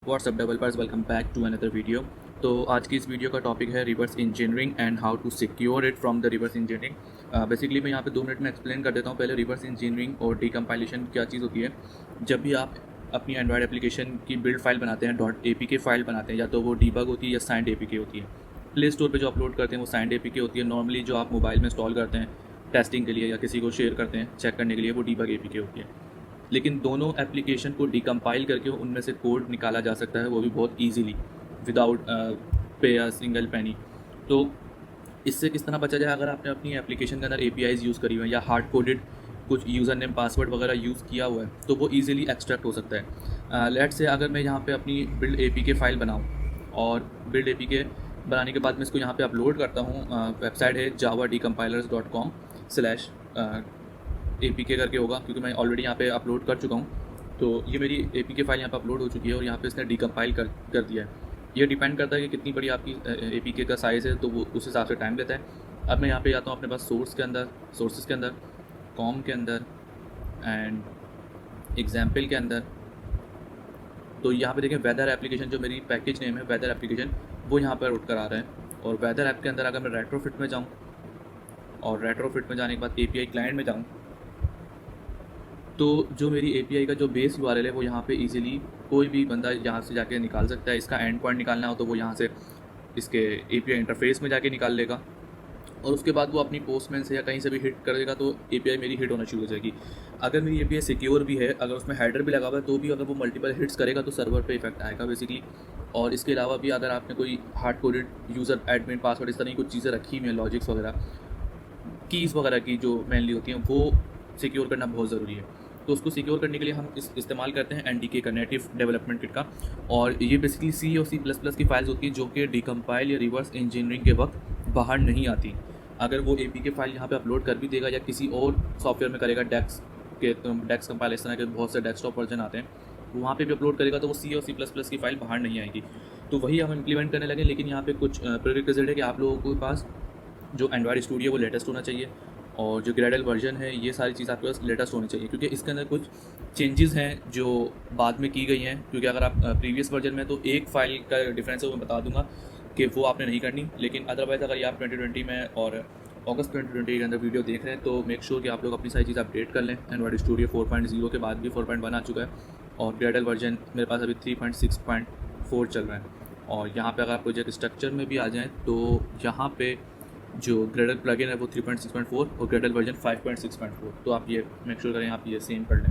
WhatsApp developers, welcome back to another video. तो आज की इस वीडियो का टॉपिक है reverse engineering and how to secure it from the reverse engineering. Basically मैं यहाँ पे 2 मिनट में एक्सप्लेन कर देता हूँ। पहले रिवर्स इंजीनियरिंग और डीकम्पाइलेशन क्या चीज़ होती है। जब भी आप अपनी एंड्रॉयड एप्लीकेशन की बिल्ड फाइल बनाते हैं, .apk फाइल बनाते हैं, या तो वो डीबग होती है या साइंड APK होती है। प्ले स्टोर पे जो अपलोड करते हैं वो साइंड APK होती है। नॉर्मली जो आप मोबाइल में इंस्टॉल करते हैं टेस्टिंग के लिए या किसी को शेयर करते हैं चेक करने के लिए, वो डीबग APK होती है। लेकिन दोनों एप्लीकेशन को डिकम्पाइल करके उनमें से कोड निकाला जा सकता है, वो भी बहुत easily, without pay a single penny. तो इससे किस तरह बचा जाए? अगर आपने अपनी एप्लीकेशन के अंदर APIs यूज़ करी हुई है या हार्ड कोडेड कुछ यूज़र नेम पासवर्ड वगैरह यूज़ किया हुआ है, तो वो ईजिली एक्सट्रैक्ट हो सकता है। लेट्स से अगर मैं यहाँ पे अपनी बिल्ड APK फाइल बनाऊँ और बिल्ड APK बनाने के बाद मैं इसको यहाँ पे अपलोड करता हूँ। वेबसाइट है javadecompilers.com/APK करके होगा, क्योंकि मैं ऑलरेडी यहाँ पे अपलोड कर चुका हूँ। तो ये मेरी APK फाइल यहाँ पे अपलोड हो चुकी है और यहाँ पे इसने डिकम्पाइल कर दिया है। ये डिपेंड करता है कि कितनी बड़ी आपकी APK का साइज़ है, तो वो उस हिसाब से टाइम लेता है। अब मैं यहाँ पे जाता हूँ अपने पास सोर्सेज के अंदर, कॉम के अंदर एंड एग्जाम्पल के अंदर। तो यहाँ पे देखें वेदर एप्लीकेशन, जो मेरी पैकेज नेम है वेदर एप्लीकेशन, वो यहाँ पर उठ कर आ रहा है। और वेदर ऐप के अंदर अगर मैं रेट्रोफिट में जाऊँ और रेट्रोफिट में जाने के बाद API क्लाइंट में जाऊँ, तो जो मेरी API का जो बेस URL है वो यहाँ पे इजीली कोई भी बंदा यहाँ से जाके निकाल सकता है। इसका एंड पॉइंट निकालना हो तो वो यहाँ से इसके API इंटरफेस में जाके निकाल लेगा और उसके बाद वो अपनी पोस्टमैन से या कहीं से भी हिट करेगा तो API मेरी हिट होना शुरू हो जाएगी। अगर मेरी API सिक्योर भी है, अगर उसमें हेडर भी लगा हुआ है, तो भी अगर वो मल्टीपल हिट्स करेगा तो सर्वर पे इफेक्ट आएगा बेसिकली। और इसके अलावा भी अगर आपने कोई hard coded user admin password इस तरह की कुछ चीज़ें रखी हुई हैं, लॉजिक्स वगैरह, कीज़ वगैरह की जो मेनली होती हैं, वो सिक्योर करना बहुत ज़रूरी है। तो उसको सिक्योर करने के लिए हम इस्तेमाल करते हैं NDK का, नेटिव डेवलपमेंट किट का। और ये बेसिकली C और C++ की फाइल्स होती हैं जो कि डिकम्पाइल या रिवर्स इंजीनियरिंग के वक्त बाहर नहीं आती। अगर वो APK फाइल यहाँ पे अपलोड कर भी देगा या किसी और सॉफ्टवेयर में करेगा, डेक्स कंपाइल, इस तरह के बहुत से डेस्कटॉप वर्जन आते हैं, वहाँ पे भी अपलोड करेगा तो वो C और C++ की फाइल बाहर नहीं आएगी। तो वही हम इम्प्लीमेंट करने लगे। लेकिन यहाँ पे कुछ प्रीरिक्विजिट है कि आप लोगों के पास जो एंड्रॉयड स्टूडियो वो लेटेस्ट होना चाहिए और जो ग्रेडल वर्जन है, ये सारी चीज़ आपके पास लेटेस्ट होनी चाहिए, क्योंकि इसके अंदर कुछ चेंजेस हैं जो बाद में की गई हैं। क्योंकि अगर आप प्रीवियस वर्जन में, तो एक फ़ाइल का डिफरेंस है वो मैं बता दूंगा कि वो आपने नहीं करनी। लेकिन अदरवाइज़ अगर ये आप 2020 में और अगस्त 2020 के अंदर वीडियो देख रहे हैं, तो मेक श्योर कि आप लोग अपनी सारी चीज़ अपडेट कर लें। एंड्रॉयड स्टूडियो 4.0 के बाद भी 4.1 आ चुका है और ग्रेडल वर्जन मेरे पास अभी 3.6.4 चल रहा है। और यहाँ पे अगर आप प्रोजेक्ट स्ट्रक्चर में भी आ जाएँ, तो यहाँ पे जो ग्रेडल प्लगइन है वो 3.6.4 और ग्रेडल वर्जन 5.6.4। तो आप ये मेक श्योर करें, आप ये सेम कर लें।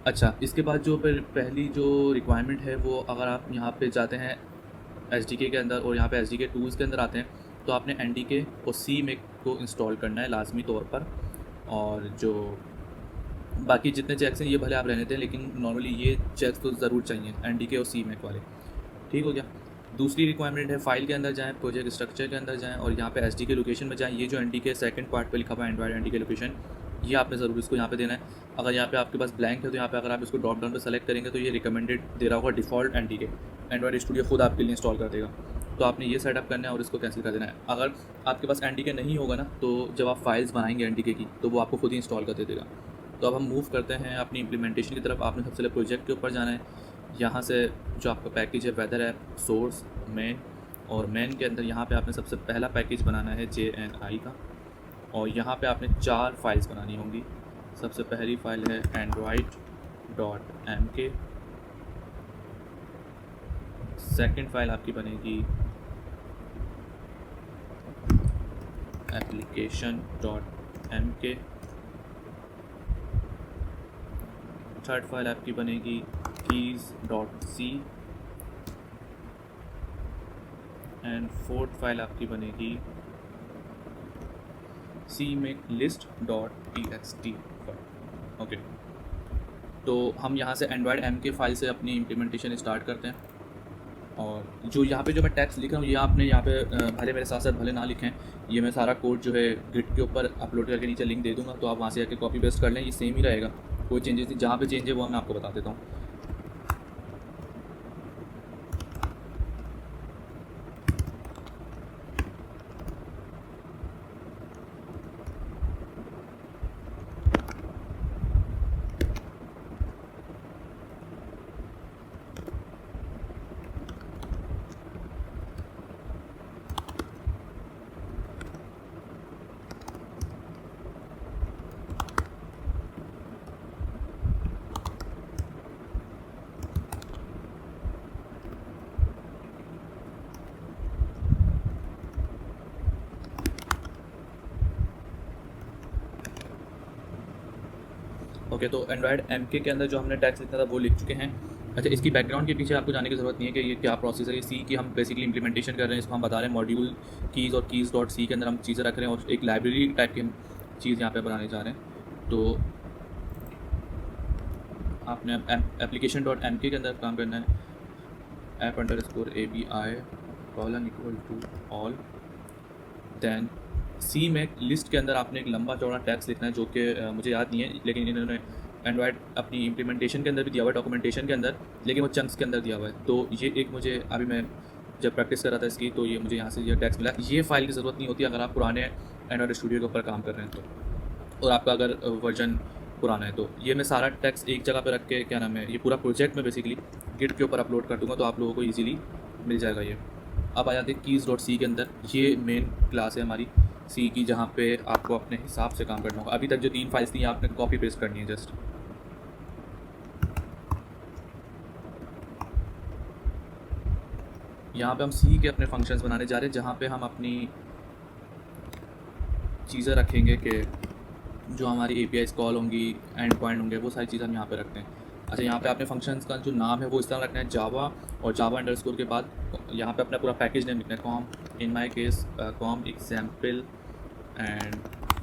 अच्छा, इसके बाद जो फिर पहली जो रिक्वायरमेंट है, वो अगर आप यहाँ पे जाते हैं SDK के अंदर और यहाँ पे SDK टूल्स के अंदर आते हैं, तो आपने NDK और CMake को इंस्टॉल करना है लाजमी तौर पर। और जो बाकी जितने चेक्स हैं ये भले आप रहने दें, लेकिन नॉर्मली ये चेक्स तो ज़रूर चाहिए, NDK और CMake वाले। ठीक हो गया। दूसरी रिक्वायरमेंट है, फाइल के अंदर जाएँ, प्रोजेक्ट स्ट्रक्चर के अंदर जाएँ और यहाँ पे SDK लोकेशन में जाएँ। ये जो NDK सेकंड पार्ट पे लिखा हुआ है एंड्रॉयड NDK लोकेशन, ये आपने ज़रूर इसको यहाँ पे देना है। अगर यहाँ पे आपके पास ब्लैंक है, तो यहाँ पे अगर आप इसको ड्रॉप डाउन पे सेलेक्ट करेंगे तो ये रिकमेंडेड दे रहा होगा डिफ़ॉल्ट NDK, एंड्रॉयड स्टूडियो खुद आपके लिए इंस्टॉल कर देगा। तो आपने ये सेटअप करना है और इसको कैंसिल कर देना है। अगर आपके पास NDK नहीं होगा ना, तो जब आप फाइल्स बनाएंगे NDK की, तो वो आपको खुद ही इंस्टॉल कर दे देगा। तो अब हम मूव करते हैं अपनी इम्प्लीमेंटेशन की तरफ। आपने सबसे पहले प्रोजेक्ट के ऊपर जाना है। यहाँ से जो आपका पैकेज है वेदर ऐप, सोर्स, मेन, और मेन के अंदर यहाँ पे आपने सबसे पहला पैकेज बनाना है JNI का। और यहाँ पे आपने 4 फाइल्स बनानी होंगी। सबसे पहली फ़ाइल है android.mk। सेकंड फाइल आपकी बनेगी application.mk। थर्ड फाइल आपकी बनेगी keys.c एंड फोर्थ फाइल आपकी बनेगी cmakelist.txt। ओके, तो हम यहाँ से एंड्रॉयड MK फाइल से अपनी इम्प्लीमेंटेशन स्टार्ट करते हैं। और जो यहाँ पे जो मैं टेक्स्ट लिख रहा हूँ, ये आपने यहाँ पे भले मेरे साथ साथ भले ना लिखें, ये मैं सारा कोड जो है गिट के ऊपर अपलोड करके नीचे लिंक दे दूँगा, तो आप वहाँ से आके कॉपी पेस्ट कर लें। ये सेम ही रहेगा, कोई चेंजेस नहीं। जहाँ पे चेंज है वो मैं आपको बता देता हूँ। ओके, तो एंड्रॉयड MK के अंदर जो हमने टैग्स लिखा था वो लिख चुके हैं। अच्छा, इसकी बैकग्राउंड के पीछे आपको जाने की ज़रूरत नहीं है कि ये क्या प्रोसेस है। ये सी की हम बेसिकली इंप्लीमेंटेशन कर रहे हैं, इसको हम बता रहे हैं मॉड्यूल कीज़ और कीज़ डॉट सी के अंदर हम चीज़ें रख रहे हैं और एक लाइब्रेरी टाइप की हम चीज़ यहाँ पे बनाने जा रहे हैं। तो आपने एप्लीकेशन डॉट MK के अंदर काम करना है, app_abi : all। दैन सी में लिस्ट के अंदर आपने एक लंबा चौड़ा टैक्स लिखना है जो कि मुझे याद नहीं है, लेकिन इन्होंने एंड्रॉयड अपनी इम्प्लीमेंटेशन के अंदर भी दिया हुआ है, डॉक्यूमेंटेशन के अंदर, लेकिन वो चंक्स के अंदर दिया हुआ है। तो ये एक मुझे अभी मैं जब प्रैक्टिस कर रहा था इसकी, तो ये मुझे यहाँ से ये टैक्स मिला। ये फाइल की ज़रूरत नहीं होती अगर आप पुराने एंड्रॉयड स्टूडियो के ऊपर काम कर रहे हैं तो, और आपका अगर वर्जन पुराना है तो। ये मैं सारा टैक्स एक जगह पे रख के, क्या नाम है, ये पूरा प्रोजेक्ट में बेसिकली गिट के ऊपर अपलोड कर दूँगा, तो आप लोगों को ईजिली मिल जाएगा ये। अब आ जाते हैं कीज़ डॉट सी के अंदर। ये मेन क्लास है हमारी सी की, जहाँ पे आपको अपने हिसाब से काम करना होगा। अभी तक जो 3 फाइल्स थी आपने कॉपी पेस्ट करनी है जस्ट। यहाँ पे हम सी के अपने फंक्शंस बनाने जा रहे हैं, जहाँ पे हम अपनी चीज़ें रखेंगे कि जो हमारी APIs कॉल होंगी, एंड पॉइंट होंगे, वो सारी चीज़ें हम यहाँ पे रखते हैं। अच्छा, यहाँ पे आपने फंक्शंस का जो नाम है वो इस तरह रखना है, जावा, और जावा अंडरस्कोर के बाद यहाँ पे अपना पूरा पैकेज नेम लिखना है, com, in my case com example and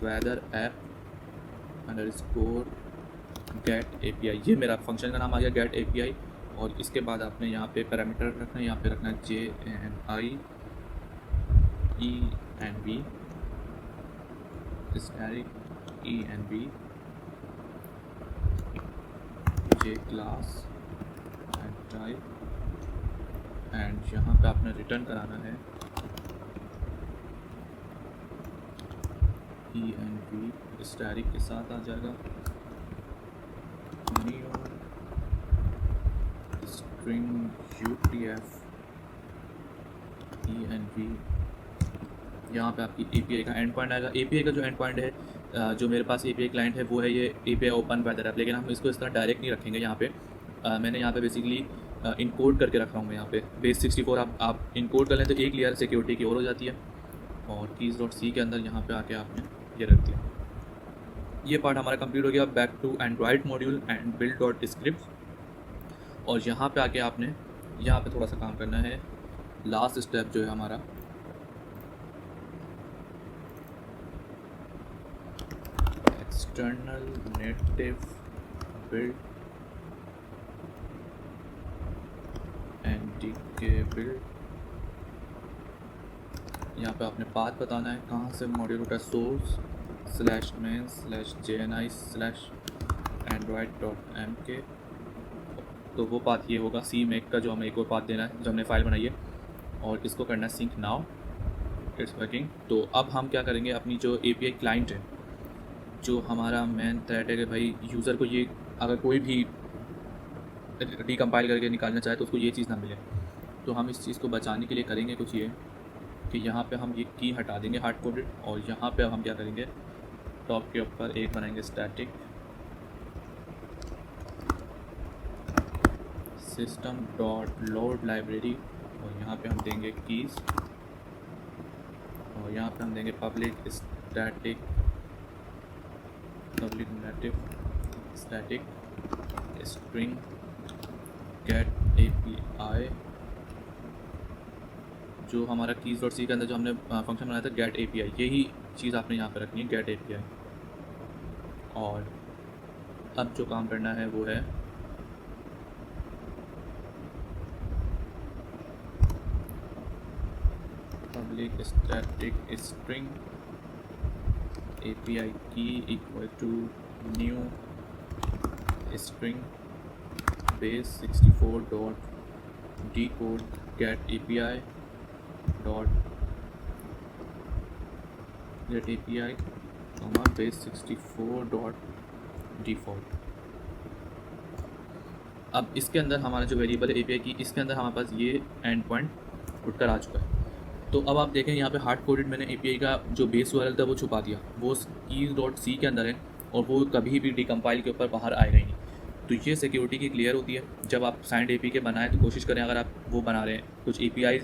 weather app underscore get API। ये मेरा फंक्शन का नाम आ गया, गेट API। और इसके बाद आपने यहाँ पे पैरामीटर रखना है, यहाँ पे रखना है JNI ENV static ENV J class and type, and यहाँ पे आपने रिटर्न कराना है ENV static के साथ आ जाएगा न्यू स्ट्रिंग UTF ENV। यहाँ पे आपकी API का एंड पॉइंट आएगा। API का जो एंड पॉइंट है, जो मेरे पास API क्लाइंट है वो है ये API ओपन वेदर ऐप, लेकिन हम इसको इस तरह डायरेक्ट नहीं रखेंगे। यहाँ पे मैंने यहाँ पे बेसिकली इनकोड करके रखा हूँ। यहाँ पे base64 आप इनकोड कर लें तो एक लेयर सिक्योरिटी की और हो जाती है। और कीज़ डॉट सी के अंदर यहाँ पे आके आपने ये रख दिया। ये पार्ट हमारा कंप्लीट हो गया। Back to Android module and build dot script. और यहाँ पे आके आपने यहाँ पे थोड़ा सा काम करना है। लास्ट स्टेप जो है हमारा, external native build NTK build. यहाँ पे आपने पाथ बताना है कहाँ से मॉड्यूल उठा, सोर्स /main/jni/android.mk। तो वो पाथ ये होगा सी मेक का, जो हमें एक और पाथ देना है जो हमने फाइल बनाई है, और इसको करना है सिंक नाउ, इट्स वर्किंग। तो अब हम क्या करेंगे, अपनी जो API क्लाइंट है, जो हमारा मेन थ्रेड है कि भाई यूज़र को ये अगर कोई भी डीकम्पाइल करके निकालना चाहे तो उसको ये चीज़ ना मिले, तो हम इस चीज़ को बचाने के लिए करेंगे कुछ ये कि यहाँ पे हम ये की हटा देंगे हार्ड कोडेड, और यहाँ पे हम क्या करेंगे, टॉप के ऊपर एक बनाएंगे static system dot load library, और यहाँ पे हम देंगे कीज़, और यहाँ पे हम देंगे public static string get API। जो हमारा कीज़ डॉट सी के अंदर जो हमने फंक्शन बनाया था गेट API, यही चीज़ आपने यहाँ पे रखनी है, गेट API। और अब जो काम करना है वो है पब्लिक स्टैटिक स्ट्रिंग API की equal to new string base64 dot decode get API dot get API base64 dot default। अब इसके अंदर हमारा जो वेरिएबल है API की, इसके अंदर हमारे पास ये एंड पॉइंट उठकर आ चुका है। तो अब आप देखें यहाँ पे हार्ड कोडेड मैंने API का जो बेस URL था वो छुपा दिया, वो कीज़ डॉट सी के अंदर है, और वो कभी भी डीकम्पाइल के ऊपर बाहर आएगा ही नहीं। तो ये सिक्योरिटी की क्लियर होती है। जब आप साइंड API के बनाएं तो कोशिश करें, अगर आप वो बना रहे हैं कुछ API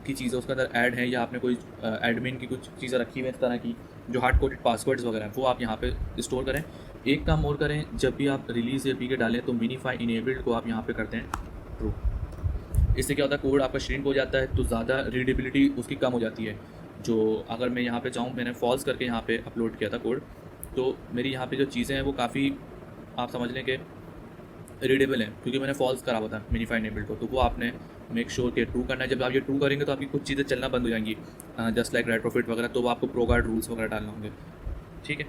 की चीज़ें उसके अंदर ऐड है, या आपने कोई एडमिन की कुछ चीज़ें रखी हुई है इस तरह की जो हार्ड कोडेड पासवर्ड्स वगैरह हैं, वो आप यहाँ पे स्टोर करें, एक काम और करें, जब भी आप रिलीज़ एपीके डालें तो मिनीफाई इनेबल्ड को आप यहाँ पे करते हैं ट्रू। इससे क्या होता है, कोड आपका श्रिंक हो जाता है तो ज़्यादा रीडेबिलिटी उसकी कम हो जाती है। जो अगर मैं यहाँ पे चाहूँ, मैंने फॉल्स करके यहाँ पे अपलोड किया था कोड, तो मेरी यहाँ पे जो चीज़ें हैं वो काफ़ी, आप समझ लें कि रीडेबल है, क्योंकि मैंने फॉल्स करा हुआ था मिनीफाई इनेबल्ड को। तो वो आपने मेक श्योर कि ट्रू करना है। जब आप ये ट्रू करेंगे तो आपकी कुछ चीज़ें चलना बंद हो जाएंगी, जस्ट लाइक रेट्रोफिट वगैरह, तो वो आपको प्रो गार्ड रूल्स वगैरह डालना होंगे। ठीक है,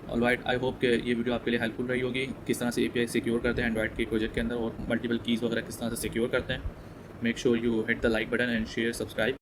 ऑलराइट, आई होप कि ये वीडियो आपके लिए हेल्पफुल रही होगी, किस तरह से एपीआई सिक्योर करते हैं एंड्रॉइड के प्रोजेक्ट के अंदर, और मल्टीपल कीज़ वगैरह किस तरह से सिक्योर करते हैं। Make sure you hit the like button and share subscribe.